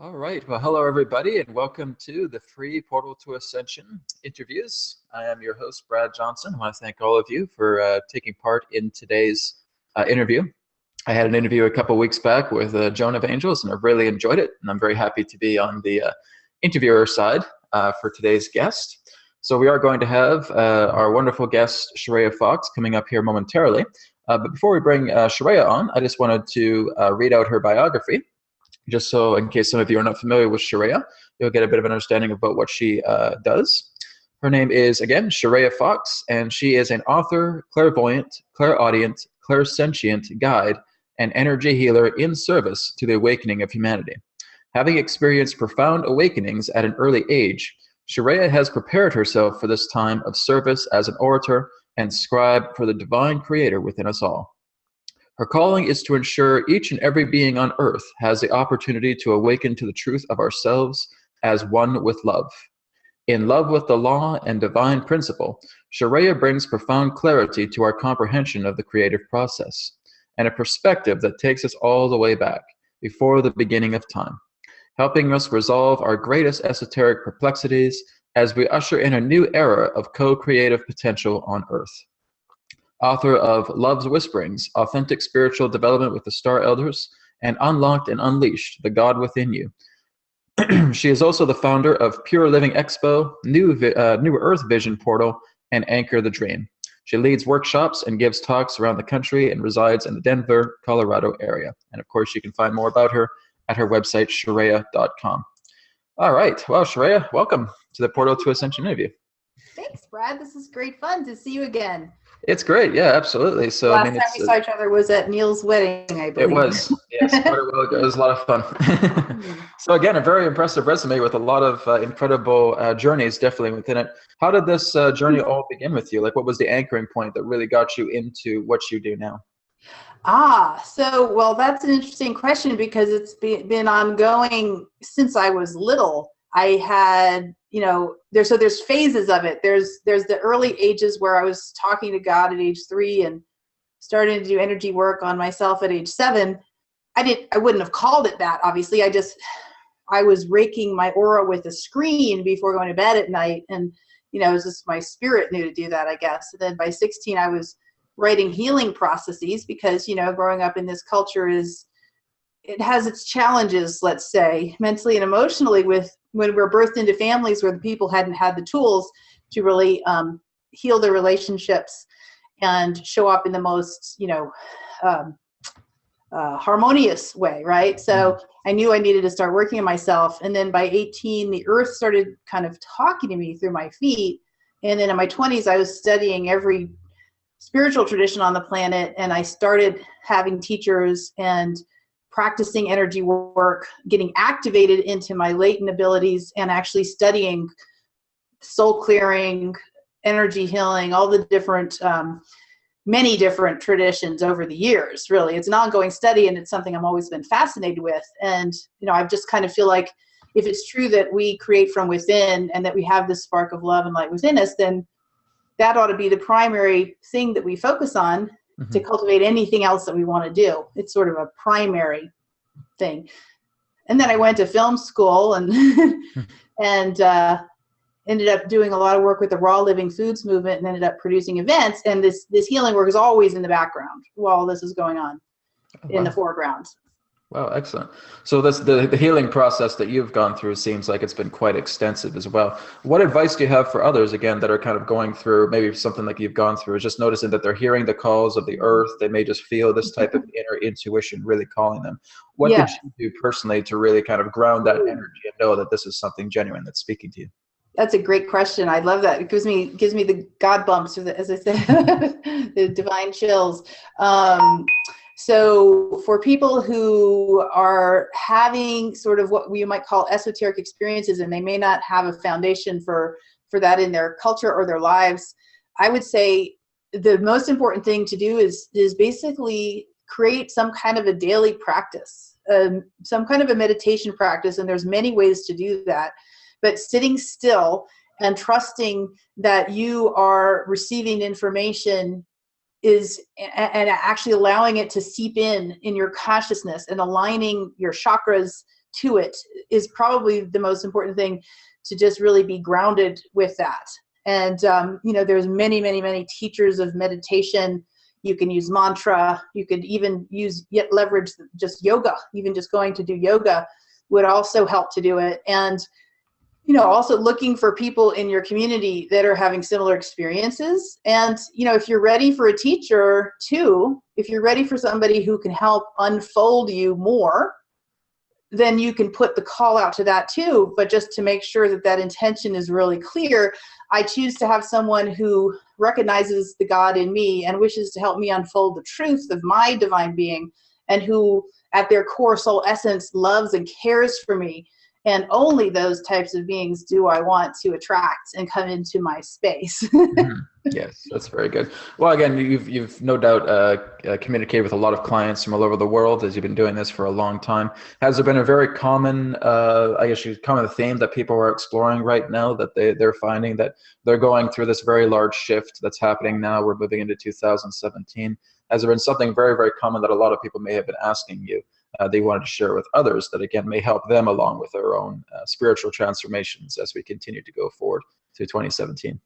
All right. Well, hello, everybody, and welcome to the free Portal to Ascension interviews. I am your host, Brad Johnson. I want to thank all of you for taking part in today's interview. I had an interview a couple weeks back with Joan of Angels, and I really enjoyed it. And I'm very happy to be on the interviewer side for today's guest. So we are going to have our wonderful guest, Chireya Fox, coming up here momentarily. But before we bring Chireya on, I just wanted to read out her biography, just so in case some of you are not familiar with Chireya, you'll get a bit of an understanding about what she does. Her name is, again, Chireya Fox, and she is an author, clairvoyant, clairaudient, clairsentient guide, and energy healer in service to the awakening of humanity. Having experienced profound awakenings at an early age, Chireya has prepared herself for this time of service as an orator and scribe for the divine creator within us all. Her calling is to ensure each and every being on earth has the opportunity to awaken to the truth of ourselves as one with love. In love with the law and divine principle, Chireya brings profound clarity to our comprehension of the creative process, and a perspective that takes us all the way back, before the beginning of time, helping us resolve our greatest esoteric perplexities as we usher in a new era of co-creative potential on earth. Author of Love's Whisperings, Authentic Spiritual Development with the Star Elders, and Unlocked and Unleashed, The God Within You. She is also the founder of Pure Living Expo, New Earth Vision Portal, and Anchor the Dream. She leads workshops and gives talks around the country and resides in the Denver, Colorado area. And of course, you can find more about her at her website, chireya.com. All right. Well, Chireya, welcome to the Portal to Ascension interview. Thanks, Brad. This is great fun to see you again. It's great. Yeah, absolutely. So Last time we saw each other was at Neil's wedding, I believe. It was. Yes, quite a while ago. It was a lot of fun. So again, a very impressive resume with a lot of incredible journeys definitely within it. How did this journey all begin with you? Like, what was the anchoring point that really got you into what you do now? Well, that's an interesting question because it's been ongoing since I was little. I had, there's phases of it. There's the early ages where I was talking to God at age 3 and starting to do energy work on myself at age 7. I wouldn't have called it that, obviously. I was raking my aura with a screen before going to bed at night. And, it was just my spirit knew to do that, I guess. And then by 16, I was writing healing processes because, growing up in this culture it has its challenges, let's say, mentally and emotionally when we're birthed into families where the people hadn't had the tools to really heal their relationships and show up in the most, harmonious way, right? So I knew I needed to start working on myself. And then by 18, the earth started kind of talking to me through my feet. And then in my 20s, I was studying every spiritual tradition on the planet. And I started having teachers and practicing energy work, getting activated into my latent abilities and actually studying soul clearing, energy healing, all the different, many different traditions over the years, really. It's an ongoing study and it's something I've always been fascinated with. And, I just kind of feel like if it's true that we create from within and that we have this spark of love and light within us, then that ought to be the primary thing that we focus on to cultivate anything else that we want to do. It's sort of a primary thing. And then I went to film school and ended up doing a lot of work with the raw living foods movement and ended up producing events. And this healing work is always in the background while this is going on in the foreground. Wow, excellent. So the healing process that you've gone through seems like it's been quite extensive as well. What advice do you have for others, again, that are kind of going through maybe something like you've gone through, just noticing that they're hearing the calls of the earth, they may just feel this type of inner intuition really calling them. What did you do personally to really kind of ground that energy and know that this is something genuine that's speaking to you? That's a great question. I love that. It gives me the God bumps, or as I said, the divine chills. So for people who are having sort of what we might call esoteric experiences, and they may not have a foundation for that in their culture or their lives, I would say the most important thing to do is basically create some kind of a daily practice, some kind of a meditation practice. And there's many ways to do that, but sitting still and trusting that you are receiving information and actually allowing it to seep in your consciousness and aligning your chakras to it is probably the most important thing, to just really be grounded with that. And, there's many, many, many teachers of meditation. You can use mantra. You could even leverage just yoga. Even just going to do yoga would also help to do it. And, also looking for people in your community that are having similar experiences. And, if you're ready for a teacher too, if you're ready for somebody who can help unfold you more, then you can put the call out to that too. But just to make sure that that intention is really clear, I choose to have someone who recognizes the God in me and wishes to help me unfold the truth of my divine being, and who at their core soul essence loves and cares for me. And only those types of beings do I want to attract and come into my space. Yes, that's very good. Well, again, you've no doubt communicated with a lot of clients from all over the world, as you've been doing this for a long time. Has there been a very common, common theme that people are exploring right now, that they're finding that they're going through this very large shift that's happening now? We're moving into 2017. Has there been something very, very common that a lot of people may have been asking you? They wanted to share with others that, again, may help them along with their own spiritual transformations as we continue to go forward to 2017.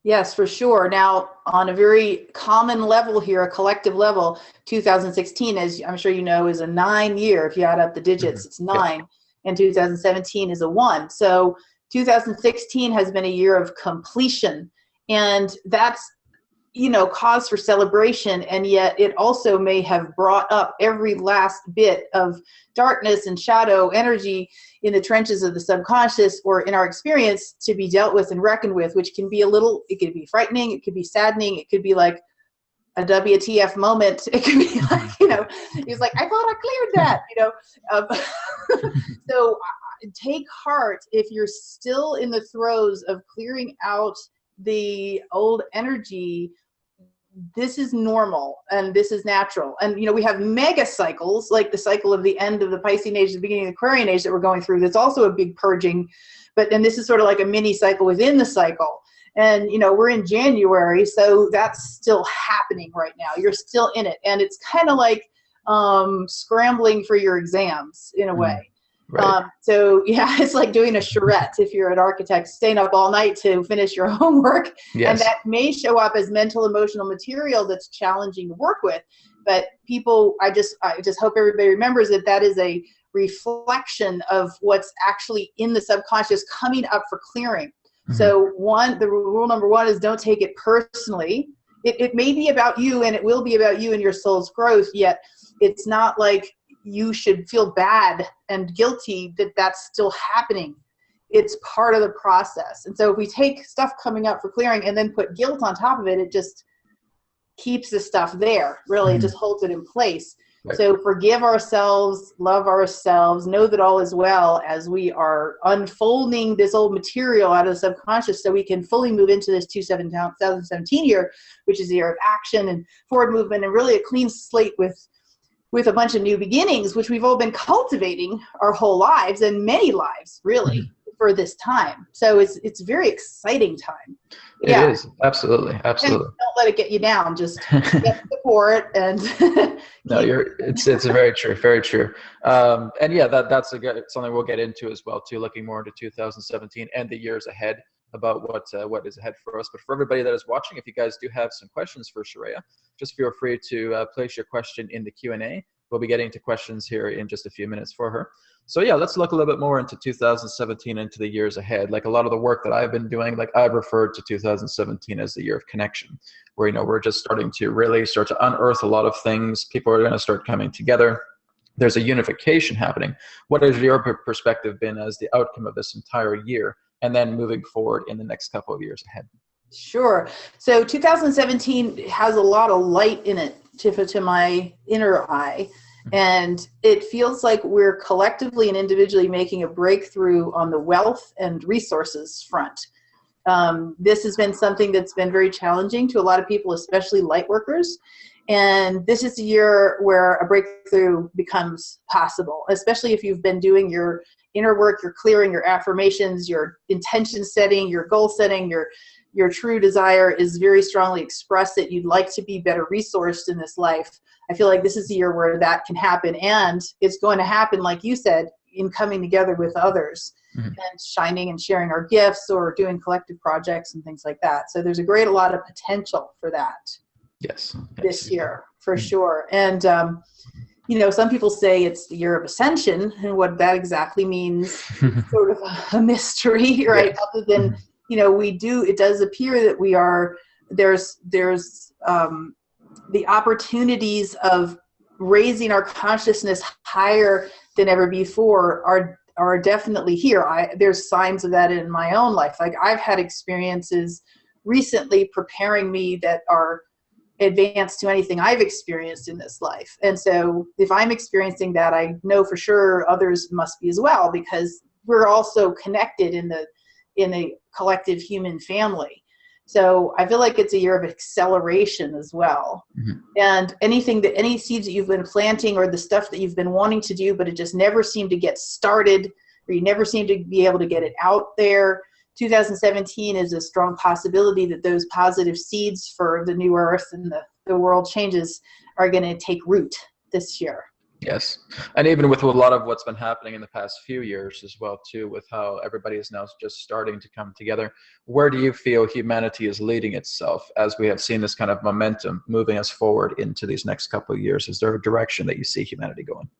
Yes, for sure. Now, on a very common level here, a collective level, 2016, as I'm sure you know, is a 9 year. If you add up the digits, it's 9. Yeah. And 2017 is a 1. So 2016 has been a year of completion. And that's, cause for celebration. And yet it also may have brought up every last bit of darkness and shadow energy in the trenches of the subconscious, or in our experience, to be dealt with and reckoned with, which can be it could be frightening. It could be saddening. It could be like a WTF moment. It could be like, he's like, I thought I cleared that, So take heart if you're still in the throes of clearing out the old energy. This is normal and this is natural. And, we have mega cycles, like the cycle of the end of the Piscean age, the beginning of the Aquarian age that we're going through. That's also a big purging. And this is sort of like a mini cycle within the cycle. And, we're in January, so that's still happening right now. You're still in it. And it's kind of like scrambling for your exams in a way. Right. So yeah, it's like doing a charrette if you're an architect, staying up all night to finish your homework. Yes. And that may show up as mental, emotional material that's challenging to work with. But people, I just hope everybody remembers that is a reflection of what's actually in the subconscious coming up for clearing. Mm-hmm. So the rule number 1 is don't take it personally. It may be about you, and it will be about you and your soul's growth, yet it's not like you should feel bad and guilty that that's still happening. It's part of the process. And so if we take stuff coming up for clearing and then put guilt on top of it, it just keeps the stuff there. Really, It just holds it in place. Right. So forgive ourselves, love ourselves, know that all is well as we are unfolding this old material out of the subconscious, so we can fully move into this 2017 year, which is the year of action and forward movement, and really a clean slate with a bunch of new beginnings, which we've all been cultivating our whole lives, and many lives really, for this time. So it's a very exciting time. It is, absolutely. And don't let it get you down. Just get support and. No, it's very true, very true. And yeah, that's something we'll get into as well too, looking more into 2017 and the years ahead about what is ahead for us. But for everybody that is watching, if you guys do have some questions for Chireya, just feel free to place your question in the Q&A. We'll be getting to questions here in just a few minutes for her. So yeah, let's look a little bit more into 2017 and to the years ahead. Like a lot of the work that I've been doing, like I've referred to 2017 as the year of connection, where, we're just starting to really start to unearth a lot of things. People are going to start coming together. There's a unification happening. What has your perspective been as the outcome of this entire year, and then moving forward in the next couple of years ahead? Sure. So 2017 has a lot of light in it to my inner eye. And it feels like we're collectively and individually making a breakthrough on the wealth and resources front. This has been something that's been very challenging to a lot of people, especially light workers. And this is a year where a breakthrough becomes possible, especially if you've been doing your inner work, your clearing, your affirmations, your intention setting, your goal setting, your true desire is very strongly expressed that you'd like to be better resourced in this life. I feel like this is the year where that can happen, and it's going to happen, like you said, in coming together with others and shining and sharing our gifts or doing collective projects and things like that. So there's a lot of potential for that. Yes. This year, for sure. And, some people say it's the year of Ascension, and what that exactly means is sort of a mystery, right? Yes. Other than, it does appear that there's the opportunities of raising our consciousness higher than ever before are definitely here. There's signs of that in my own life. Like, I've had experiences recently preparing me that are advanced to anything I've experienced in this life. And so if I'm experiencing that, I know for sure others must be as well, because we're also connected in the collective human family. So I feel like it's a year of acceleration as well. And any seeds that you've been planting or the stuff that you've been wanting to do, but it just never seemed to get started, or you never seem to be able to get it out there, 2017 is a strong possibility that those positive seeds for the new earth and the world changes are going to take root this year. Yes. And even with a lot of what's been happening in the past few years as well, too, with how everybody is now just starting to come together, where do you feel humanity is leading itself as we have seen this kind of momentum moving us forward into these next couple of years? Is there a direction that you see humanity going?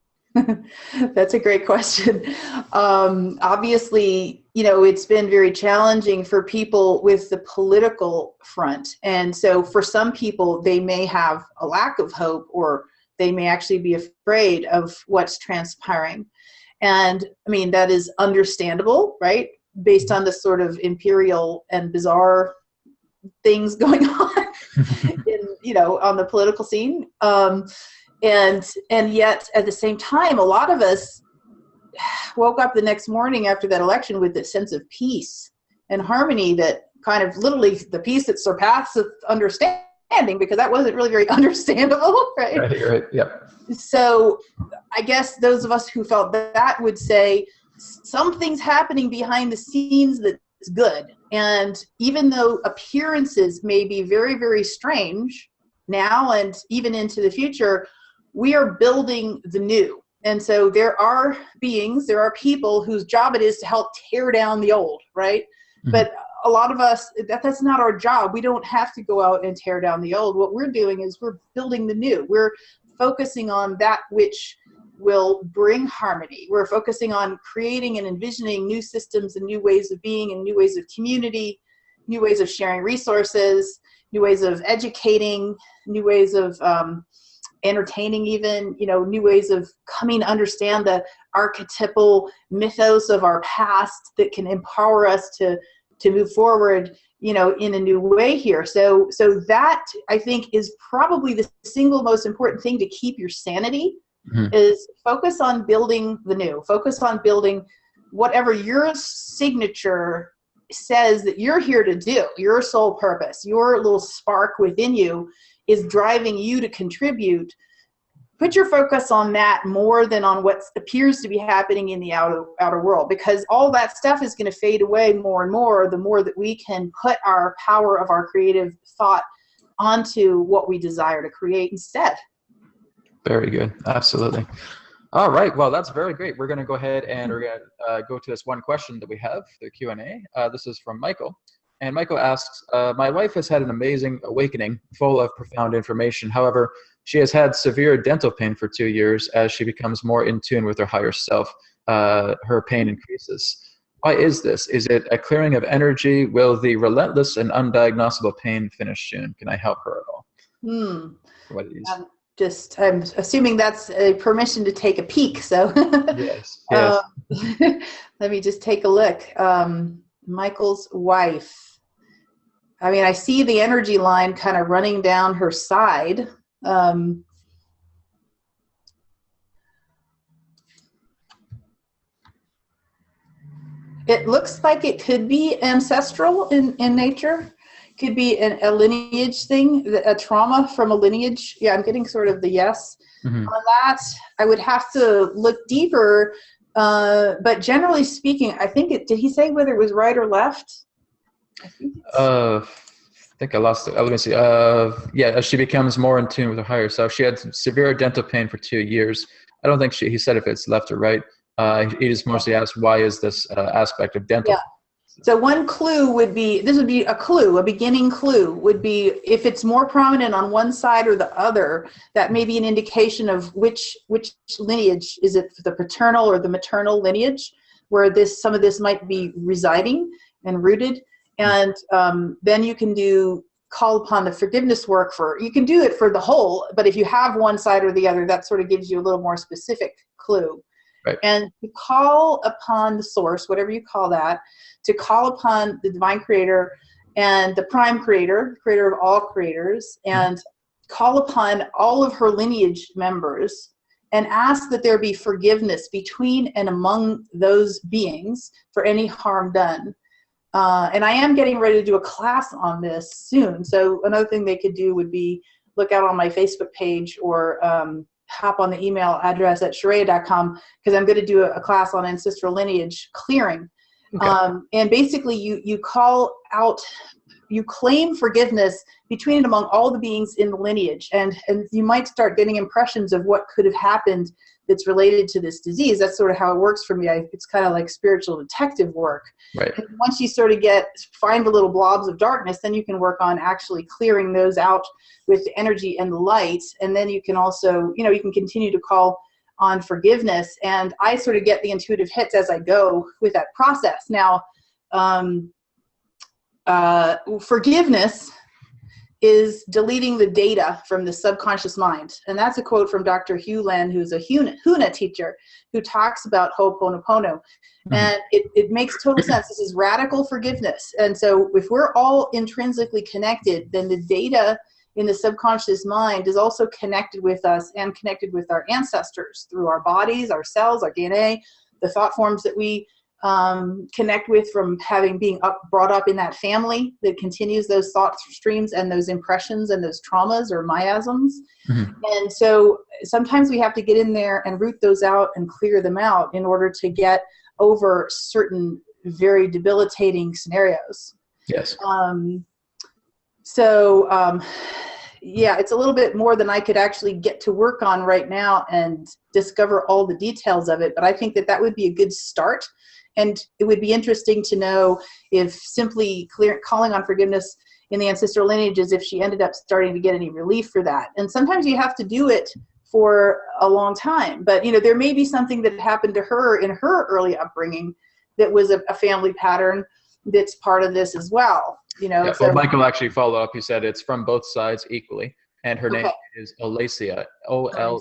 That's a great question. Obviously, it's been very challenging for people with the political front. And so for some people, they may have a lack of hope, or they may actually be afraid of what's transpiring. And I mean, that is understandable, right? Based on the sort of imperial and bizarre things going on on the political scene. And yet at the same time, a lot of us woke up the next morning after that election with this sense of peace and harmony, that kind of literally the peace that surpasses understanding, because that wasn't really very understandable, right? Right. Yep. So I guess those of us who felt that would say something's happening behind the scenes that's good. And even though appearances may be very, very strange now and even into the future, we are building the new. And so there are people whose job it is to help tear down the old, right? But a lot of us, that's not our job. We don't have to go out and tear down the old. What we're doing is we're building the new. We're focusing on that which will bring harmony. We're focusing on creating and envisioning new systems and new ways of being and new ways of community, new ways of sharing resources, new ways of educating, new ways of entertaining, even, new ways of coming to understand the archetypal mythos of our past that can empower us to move forward, in a new way here. So that, I think, is probably the single most important thing to keep your sanity, is focus on building the new, focus on building whatever your signature says that you're here to do, your sole purpose, your little spark within you is driving you to contribute. Put your focus on that more than on what appears to be happening in the outer world, because all that stuff is going to fade away more and more the more that we can put our power of our creative thought onto what we desire to create instead. Very good. Absolutely. All right. Well, that's very great. We're going to go ahead and we're going to go to this one question that we have, the Q&A. This is from Michael. And Michael asks, my wife has had an amazing awakening full of profound information. However, she has had severe dental pain for 2 years. As she becomes more in tune with her higher self, her pain increases. Why is this? Is it a clearing of energy? Will the relentless and undiagnosable pain finish soon? Can I help her at all? What it is? I'm assuming that's a permission to take a peek. So yes. Let me just take a look. Michael's wife. I mean, I see the energy line kind of running down her side. It looks like it could be ancestral in nature. Could be a lineage thing, a trauma from a lineage. Yeah, I'm getting sort of the yes on that. I would have to look deeper, but generally speaking, I think did he say whether it was right or left? I think I lost it. Let me see. Yeah, as she becomes more in tune with her higher self. She had severe dental pain for 2 years. I don't think he said if it's left or right. He just mostly asked, why is this aspect of dental? Yeah. So one clue would be, this would be a clue, a beginning clue would be if it's more prominent on one side or the other, that may be an indication of which lineage. Is it the paternal or the maternal lineage where some of this might be residing and rooted? And then you can call upon the forgiveness work you can do it for the whole, but if you have one side or the other, that sort of gives you a little more specific clue. Right. And to call upon the source, whatever you call that, to call upon the divine creator and the prime creator, creator of all creators, and call upon all of her lineage members and ask that there be forgiveness between and among those beings for any harm done. And I am getting ready to do a class on this soon. So another thing they could do would be look out on my Facebook page or hop on the email address at chireya.com, because I'm going to do a class on ancestral lineage clearing. Okay. And basically you call out, you claim forgiveness between and among all the beings in the lineage. And you might start getting impressions of what could have happened that's related to this disease. That's sort of how it works for me. It's kind of like spiritual detective work. Right. And once you sort of find the little blobs of darkness, then you can work on actually clearing those out with the energy and the light. And then you can also, you can continue to call on forgiveness. And I sort of get the intuitive hits as I go with that process. Now, forgiveness is deleting the data from the subconscious mind. And that's a quote from Dr. Hugh Len, who's a Huna teacher, who talks about Ho'oponopono. And it makes total sense. This is radical forgiveness. And so if we're all intrinsically connected, then the data in the subconscious mind is also connected with us and connected with our ancestors through our bodies, our cells, our DNA, the thought forms that we connect with from being brought up in that family that continues those thought streams and those impressions and those traumas or miasms. And so sometimes we have to get in there and root those out and clear them out in order to get over certain very debilitating scenarios. Yes. Yeah, it's a little bit more than I could actually get to work on right now and discover all the details of it. But I think that would be a good start. And it would be interesting to know if simply calling on forgiveness in the ancestral lineages, if she ended up starting to get any relief for that. And sometimes you have to do it for a long time. But, there may be something that happened to her in her early upbringing that was a family pattern that's part of this as well. Yeah, well, Michael actually followed up. He said it's from both sides equally. And her name is Olesya, Olesya.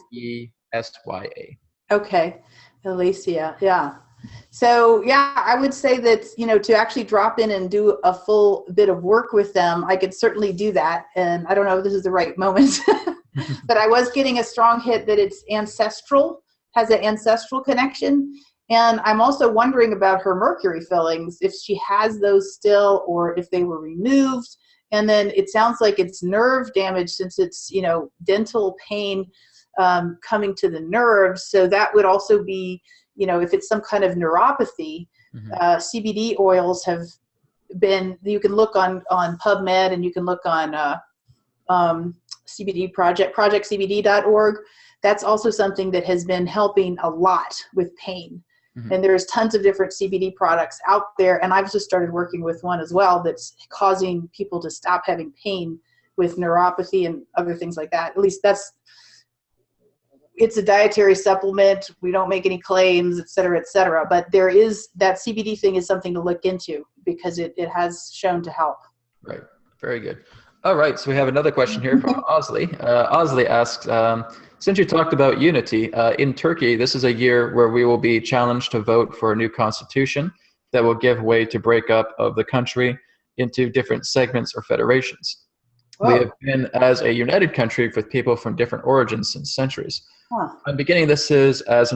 Okay, Olesya, yeah. So, yeah, I would say that, to actually drop in and do a full bit of work with them, I could certainly do that. And I don't know if this is the right moment, but I was getting a strong hit that it's ancestral, has an ancestral connection. And I'm also wondering about her mercury fillings, if she has those still or if they were removed. And then it sounds like it's nerve damage since it's, dental pain coming to the nerves. So that would also be, if it's some kind of neuropathy, CBD oils have been, you can look on PubMed and you can look on CBD projectcbd.org. That's also something that has been helping a lot with pain. And there's tons of different CBD products out there. And I've just started working with one as well that's causing people to stop having pain with neuropathy and other things like that. At least it's a dietary supplement. We don't make any claims, et cetera, et cetera. But there is, that CBD thing is something to look into because it has shown to help. Right. Very good. All right. So we have another question here from Osley. Osley asks, since you talked about unity, in Turkey, this is a year where we will be challenged to vote for a new constitution that will give way to breakup of the country into different segments or federations. Whoa. We have been as a united country with people from different origins since centuries. I'm seeing this as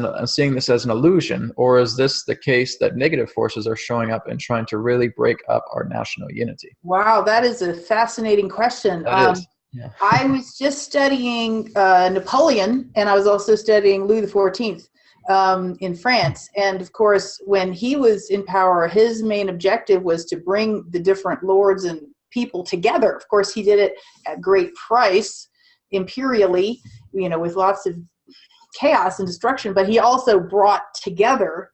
an illusion, or is this the case that negative forces are showing up and trying to really break up our national unity? Wow, that is a fascinating question. That is. Yeah. I was just studying Napoleon, and I was also studying Louis XIV in France. And of course, when he was in power, his main objective was to bring the different lords and people together. Of course, he did it at great price, imperially, with lots of chaos and destruction, but he also brought together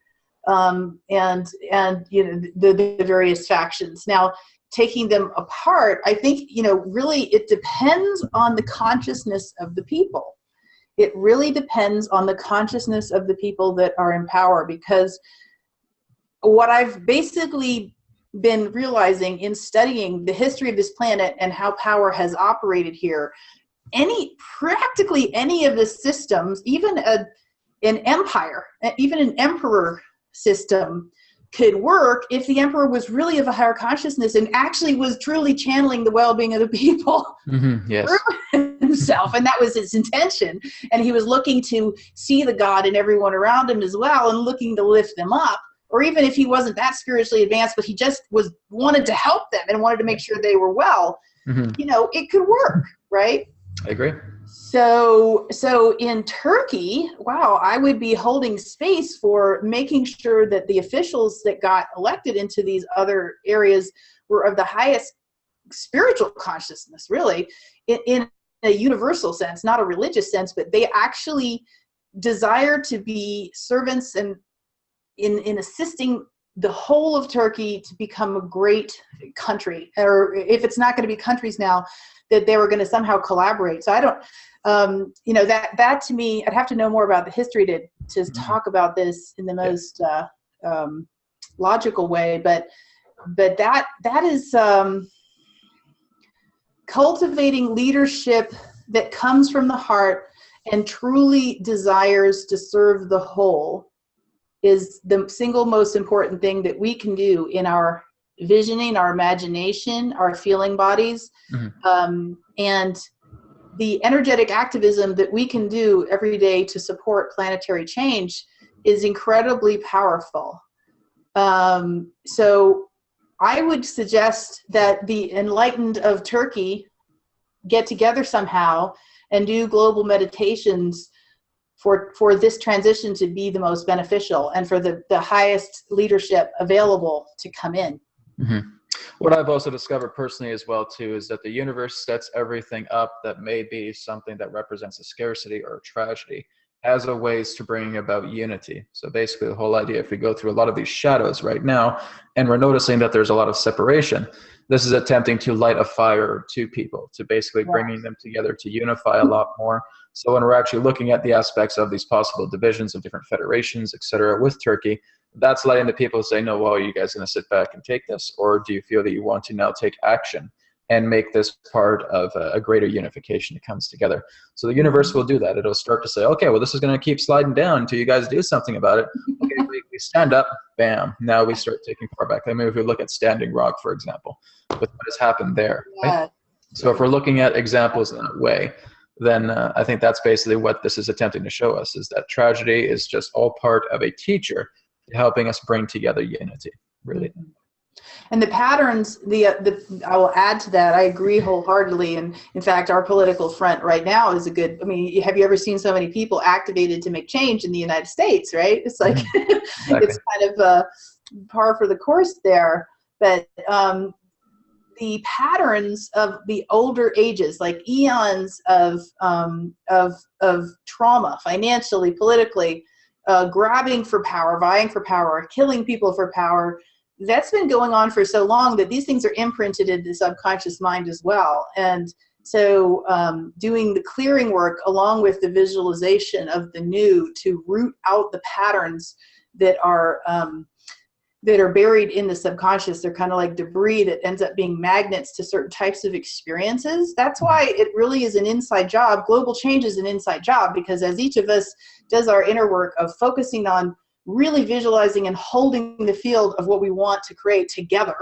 and you know, the various factions. Now, taking them apart, I think, you know, really it depends on the consciousness of the people. It really depends on the consciousness of the people that are in power, because what I've basically been realizing in studying the history of this planet and how power has operated here, practically any of the systems, even an empire, even an emperor system, could work if the emperor was really of a higher consciousness and actually was truly channeling the well-being of the people Yes. through himself, and that was his intention. And he was looking to see the God in everyone around him as well, and looking to lift them up. Or even if he wasn't that spiritually advanced, but he just wanted to help them and wanted to make sure they were well, you know, it could work, right? I agree. So in Turkey, wow, I would be holding space for making sure that the officials that got elected into these other areas were of the highest spiritual consciousness, really, in a universal sense, not a religious sense, but they actually desire to be servants and in assisting the whole of Turkey to become a great country, or if it's not going to be countries now, that they were going to somehow collaborate. So I don't, you know, that to me, I'd have to know more about the history to talk about this in the most logical way. But that is cultivating leadership that comes from the heart and truly desires to serve the whole is the single most important thing that we can do in our visioning, our imagination, our feeling bodies, and the energetic activism that we can do every day to support planetary change is incredibly powerful. So I would suggest that the enlightened of Turkey get together somehow and do global meditations for this transition to be the most beneficial and for the highest leadership available to come in. What I've also discovered personally as well too is that the universe sets everything up that may be something that represents a scarcity or a tragedy as a ways to bring about unity. So basically the whole idea, if we go through a lot of these shadows right now and we're noticing that there's a lot of separation, this is attempting to light a fire to people, to basically bringing them together to unify a lot more. So when we're actually looking at the aspects of these possible divisions of different federations, etc., with Turkey, that's letting the people say, no, well, are you guys going to sit back and take this? Or do you feel that you want to now take action and make this part of a greater unification that comes together? So the universe will do that. It'll start to say, okay, well, this is going to keep sliding down until you guys do something about it. Okay, we stand up, bam. Now we start taking far back. I mean, if we look at Standing Rock, for example, with what has happened there. Right? So if we're looking at examples in that way, then I think that's basically what this is attempting to show us, is that tragedy is just all part of a teacher helping us bring together unity, really. And the patterns, I will add to that, I agree wholeheartedly. And in fact, our political front right now is a good, I mean, have you ever seen so many people activated to make change in the United States, right? It's like, exactly. It's kind of par for the course there. But the patterns of the older ages, like eons of trauma, financially, politically, grabbing for power, vying for power, killing people for power, that's been going on for so long that these things are imprinted in the subconscious mind as well. And so doing the clearing work along with the visualization of the new to root out the patterns that are buried in the subconscious. They're kind of like debris that ends up being magnets to certain types of experiences. That's why it really is an inside job. Global change is an inside job, because as each of us does our inner work of focusing on really visualizing and holding the field of what we want to create together,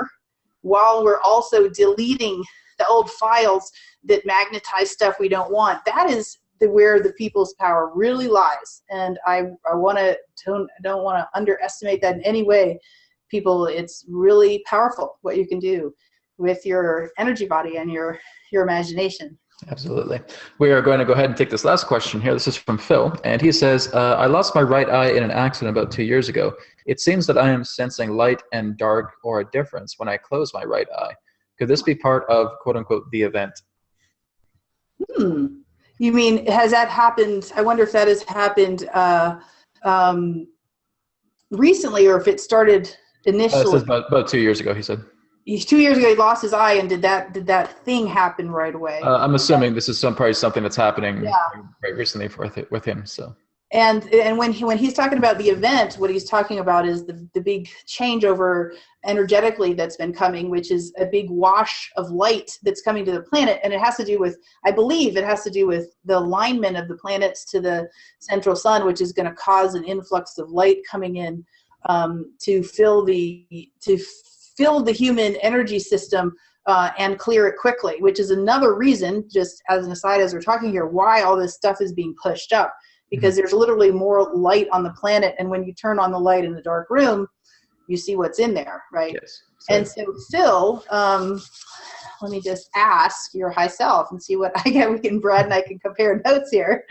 while we're also deleting the old files that magnetize stuff we don't want, that is where the people's power really lies. And I don't want to underestimate that in any way. People, it's really powerful what you can do with your energy body and your imagination. Absolutely. We are going to go ahead and take this last question here. This is from Phil, and he says, I lost my right eye in an accident about 2 years ago. It seems that I am sensing light and dark or a difference when I close my right eye. Could this be part of, quote unquote, the event? You mean, has that happened? I wonder if that has happened recently, or if it started This initially. is about 2 years ago, he said. 2 years ago, he lost his eye, and did that thing happen right away? I'm assuming this is probably something that's happening Yeah. right recently with him. So. And when he's talking about the event, what he's talking about is the big changeover energetically that's been coming, which is a big wash of light that's coming to the planet. And it has to do with, I believe it has to do with the alignment of the planets to the central sun, which is going to cause an influx of light coming in to fill the human energy system and clear it quickly, which is another reason, just as an aside, as we're talking here, why all this stuff is being pushed up. Because there's literally more light on the planet, and when you turn on the light in the dark room, you see what's in there, right? Yes. And so, Phil, let me just ask your high self and see what I get. Brad and I can compare notes here.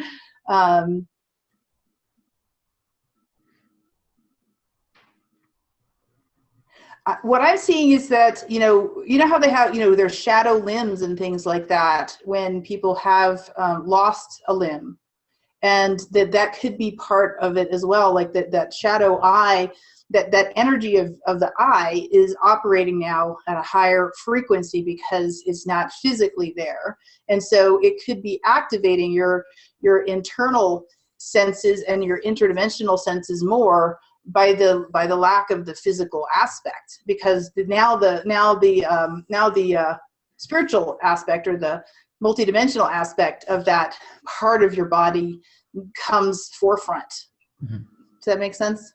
What I'm seeing is that, you know how they have, there's shadow limbs and things like that when people have lost a limb. And that could be part of it as well, like that shadow eye, that energy of the eye is operating now at a higher frequency because it's not physically there. And so it could be activating your internal senses and your interdimensional senses more by the lack of the physical aspect, because now the spiritual aspect, or the multidimensional aspect of that part of your body, comes forefront. Mm-hmm. Does that make sense?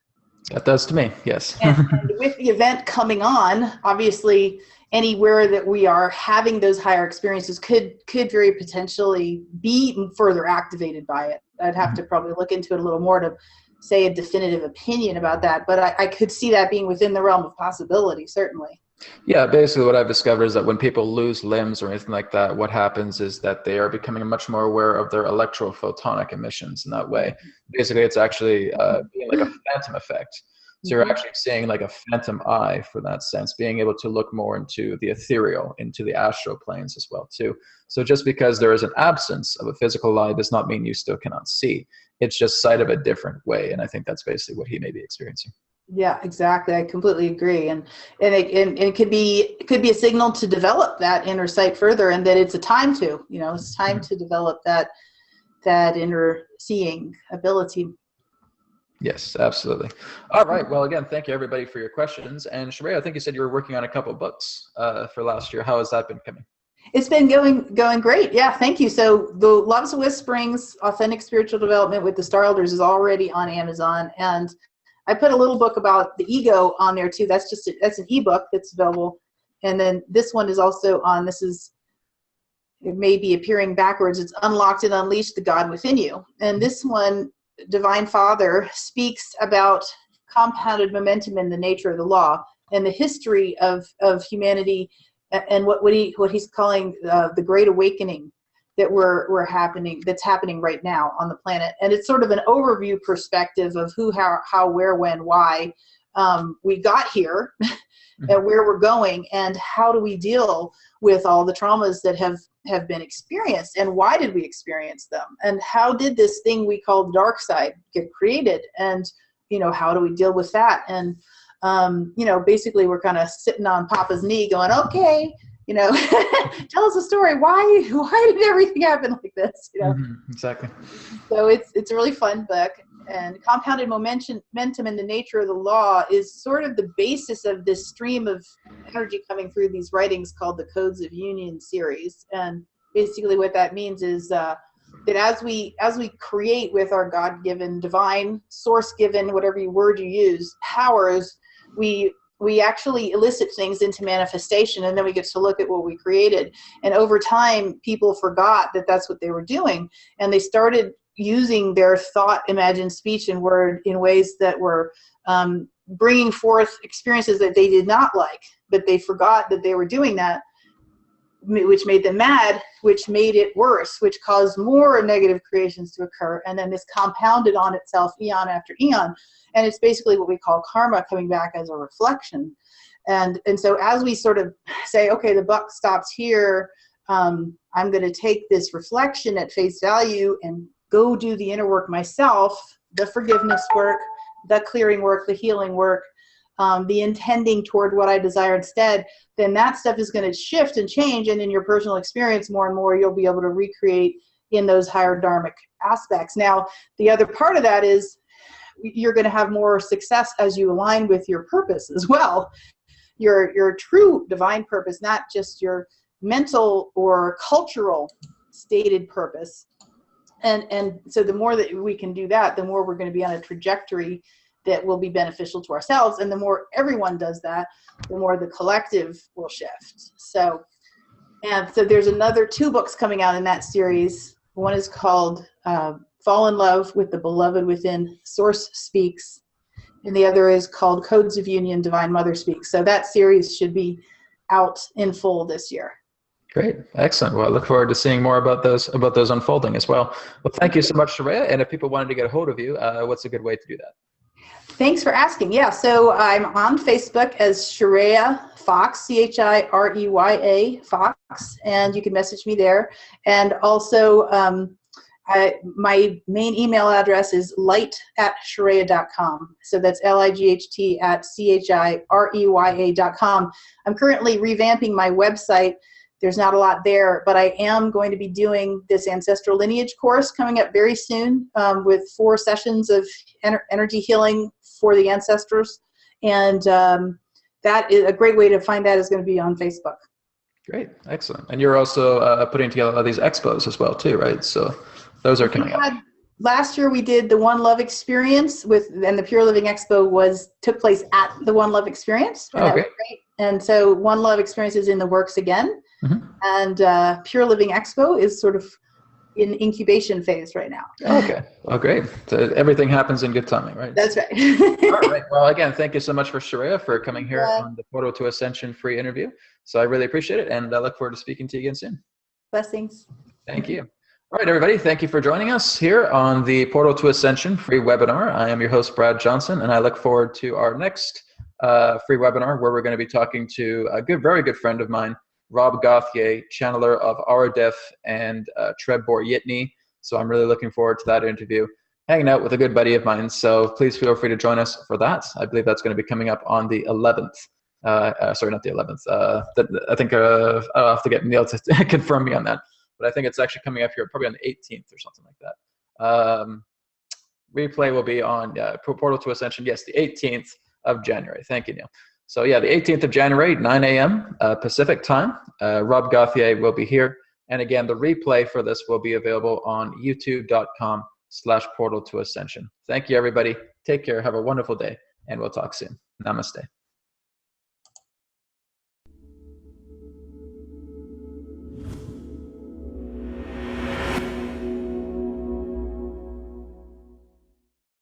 That does to me, yes. and with the event coming on, obviously anywhere that we are having those higher experiences could very potentially be further activated by it. I'd have to probably look into it a little more to say a definitive opinion about that, but I could see that being within the realm of possibility, certainly. Yeah, basically what I've discovered is that when people lose limbs or anything like that, what happens is that they are becoming much more aware of their electrophotonic emissions in that way. Basically, it's actually being like a phantom effect. So you're actually seeing like a phantom eye, for that sense, being able to look more into the ethereal, into the astral planes as well too. So just because there is an absence of a physical eye does not mean you still cannot see. It's just sight of a different way, and I think that's basically what he may be experiencing. Yeah, exactly. I completely agree, and it could be a signal to develop that inner sight further, and that it's a time to, it's time to develop that inner seeing ability. Yes, absolutely. All right. Well, again, thank you everybody for your questions. And Chireya, I think you said you were working on a couple of books for last year. How has that been coming? It's been going great. Yeah, thank you. So the Loves of Whisperings, Authentic Spiritual Development with the Star Elders is already on Amazon, and I put a little book about the ego on there too. That's an ebook that's available. And then this one is also on, it may be appearing backwards. It's Unlocked and Unleashed the God Within You. And this one, Divine Father speaks about compounded momentum in the nature of the law and the history of humanity, and what he's calling the Great Awakening that's happening right now on the planet. And it's sort of an overview perspective of who, how, where, when, why we got here, and where we're going, and how do we deal with all the traumas that have been experienced, and why did we experience them, and how did this thing we call the dark side get created, and how do we deal with that? And basically we're kind of sitting on Papa's knee going, okay, tell us a story. Why did everything happen like this? Exactly. So it's a really fun book. And compounded momentum in the nature of the law is sort of the basis of this stream of energy coming through these writings called the Codes of Union series. And basically what that means is that as we create with our God-given, divine, source-given, whatever word you use, powers, we actually elicit things into manifestation, and then we get to look at what we created. And over time, people forgot that that's what they were doing, and they started using their thought, imagined, speech, and word in ways that were bringing forth experiences that they did not like, but they forgot that they were doing that, which made them mad, which made it worse, which caused more negative creations to occur. And then this compounded on itself eon after eon. And it's basically what we call karma coming back as a reflection. And so as we sort of say, okay, the buck stops here, I'm going to take this reflection at face value and go do the inner work myself, the forgiveness work, the clearing work, the healing work, the intending toward what I desire instead, then that stuff is going to shift and change. And in your personal experience, more and more, you'll be able to recreate in those higher dharmic aspects. Now, the other part of that is you're going to have more success as you align with your purpose as well. Your true divine purpose, not just your mental or cultural stated purpose. And so the more that we can do that, the more we're going to be on a trajectory that will be beneficial to ourselves. And the more everyone does that, the more the collective will shift. So there's another 2 books coming out in that series. One is called Fall in Love with the Beloved Within, Source Speaks. And the other is called Codes of Union, Divine Mother Speaks. So that series should be out in full this year. Great. Excellent. Well, I look forward to seeing more about those unfolding as well. Well, thank you so much, Chireya. And if people wanted to get a hold of you, what's a good way to do that? Thanks for asking. Yeah, so I'm on Facebook as Chireya Fox, Chireya Fox, and you can message me there. And also, my main email address is light@chireya.com. So that's light@chireya.com. I'm currently revamping my website. There's not a lot there, but I am going to be doing this ancestral lineage course coming up very soon with 4 sessions of energy healing for the ancestors. And that is a great way to find that is going to be on Facebook. Great. Excellent. And you're also putting together all these expos as well too, right? So those are coming up. Last year we did the One Love Experience and the Pure Living Expo took place at the One Love Experience. And that was great. And so One Love Experience is in the works again. Mm-hmm. And Pure Living Expo is sort of in incubation phase right now. Okay. Well, great. So everything happens in good timing, right? That's right. All right. Well, again, thank you so much for Chireya for coming here on the Portal to Ascension free interview. So I really appreciate it. And I look forward to speaking to you again soon. Blessings. Thank you. All right, everybody. Thank you for joining us here on the Portal to Ascension free webinar. I am your host, Brad Johnson, and I look forward to our next free webinar where we're going to be talking to a very good friend of mine, Rob Gauthier, channeler of Aradef and Trebor Yitni. So I'm really looking forward to that interview, hanging out with a good buddy of mine. So please feel free to join us for that. I believe that's going to be coming up on the 11th. Sorry, not the 11th. I think I'll have to get Neil to confirm me on that. But I think it's actually coming up here probably on the 18th or something like that. Replay will be on Portal to Ascension. Yes, the 18th of January. Thank you, Neil. So yeah, the 18th of January, 9 a.m. Pacific time. Rob Gauthier will be here. And again, the replay for this will be available on youtube.com/portal to ascension. Thank you, everybody. Take care. Have a wonderful day. And we'll talk soon. Namaste.